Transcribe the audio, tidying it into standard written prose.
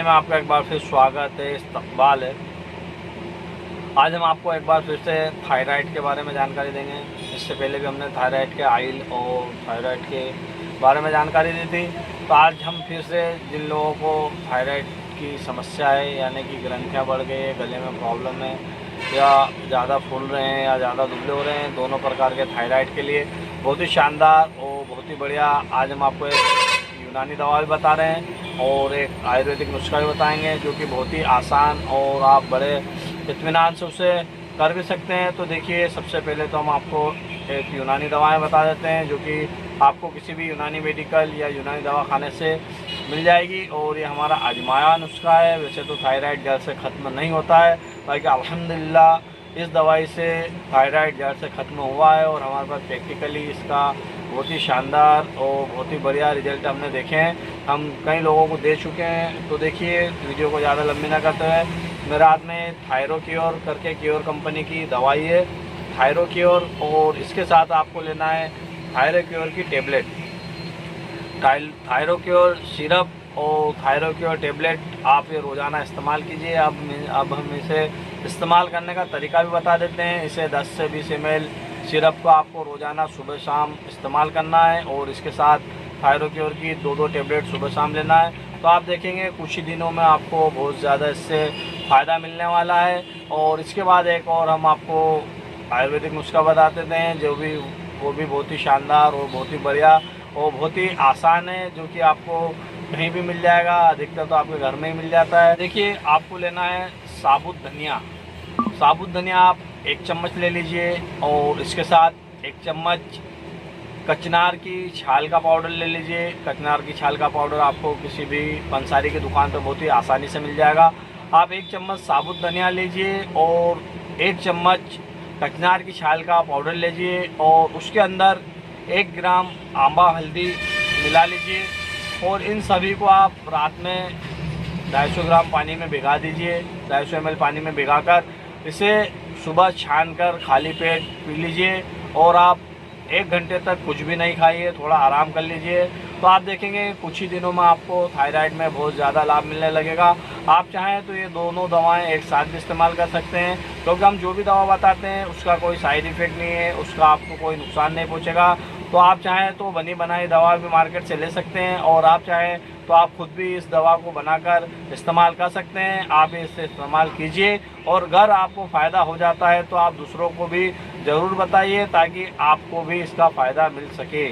में आपका एक बार फिर स्वागत है, इस्तकबाल है। आज हम आपको एक बार फिर से थायराइड के बारे में जानकारी देंगे। इससे पहले भी हमने थायराइड के आइल और थायराइड के बारे में जानकारी दी थी। तो आज हम फिर से जिन लोगों को थायराइड की समस्या है, यानी कि ग्रंथियाँ बढ़ गई है, गले में प्रॉब्लम है, या ज़्यादा फूल रहे हैं या ज़्यादा दुबले हो रहे हैं, दोनों प्रकार के थायराइड के लिए बहुत ही शानदार और बहुत ही बढ़िया आज हम आपको एक यूनानी दवा भी बता रहे हैं और एक आयुर्वेदिक नुस्खा भी बताएंगे, जो कि बहुत ही आसान और आप बड़े इत्मीनान से उसे कर भी सकते हैं। तो देखिए, सबसे पहले तो हम आपको एक यूनानी दवाएं बता देते हैं, जो कि आपको किसी भी यूनानी मेडिकल या यूनानी दवा खाने से मिल जाएगी। और ये हमारा आजमाया नुस्खा है। वैसे तो थायराइड जड़ से ख़त्म नहीं होता है, बाकी अल्हम्दुलिल्लाह इस दवाई से थायराइड जड़ से ख़त्म हुआ है और हमारे पास प्रैक्टिकली इसका बहुत ही शानदार और बहुत ही बढ़िया रिजल्ट हमने देखे हैं। हम कई लोगों को दे चुके हैं। तो देखिए, वीडियो को ज़्यादा लंबी ना करते हुए, मेरे हाथ में थायरोक्योर करके क्योर कंपनी की दवाई है, थायरोक्योर, और इसके साथ आपको लेना है थायरोक्योर की टेबलेट, थायरोक्योर सिरप और थायरोक्योर टेबलेट। आप ये रोज़ाना इस्तेमाल कीजिए। अब हम इसे इस्तेमाल करने का तरीका भी बता देते हैं। इसे 10 से 20 ml सिरप को आपको रोज़ाना सुबह शाम इस्तेमाल करना है और इसके साथ थायरोक्योर की 2-2 टेबलेट सुबह शाम लेना है। तो आप देखेंगे कुछ ही दिनों में आपको बहुत ज़्यादा इससे फ़ायदा मिलने वाला है। और इसके बाद एक और हम आपको आयुर्वेदिक नुस्खा बता देते हैं, वो भी बहुत ही शानदार और बहुत ही बढ़िया और बहुत ही आसान है, जो कि आपको कहीं भी मिल जाएगा। अधिकतर तो आपके घर में ही मिल जाता है। देखिए, आपको लेना है साबुत धनिया। साबुत धनिया आप 1 चम्मच ले लीजिए और इसके साथ 1 चम्मच कचनार की छाल का पाउडर ले लीजिए। कचनार की छाल का पाउडर आपको किसी भी पंसारी की दुकान पर बहुत ही आसानी से मिल जाएगा। आप 1 चम्मच साबुत धनिया लीजिए और 1 चम्मच कचनार की छाल का पाउडर लीजिए और उसके अंदर 1 ग्राम आंबा हल्दी मिला लीजिए और इन सभी को आप रात में 250 ग्राम पानी में भिगा दीजिए। 250 ml पानी में भिगाकर इसे सुबह छानकर खाली पेट पी लीजिए और आप 1 घंटे तक कुछ भी नहीं खाइए, थोड़ा आराम कर लीजिए। तो आप देखेंगे कुछ ही दिनों में आपको थायराइड में बहुत ज़्यादा लाभ मिलने लगेगा। आप चाहें तो ये दोनों दवाएं एक साथ भी इस्तेमाल कर सकते हैं, क्योंकि हम जो भी दवा बताते हैं उसका कोई साइड इफ़ेक्ट नहीं है, उसका आपको कोई नुकसान नहीं पहुंचेगा। तो आप चाहें तो बनी बनाई दवा भी मार्केट से ले सकते हैं और आप चाहें तो आप खुद भी इस दवा को बनाकर इस्तेमाल कर सकते हैं। आप इसे इस्तेमाल कीजिए और अगर आपको फ़ायदा हो जाता है तो आप दूसरों को भी ज़रूर बताइए, ताकि आपको भी इसका फ़ायदा मिल सके।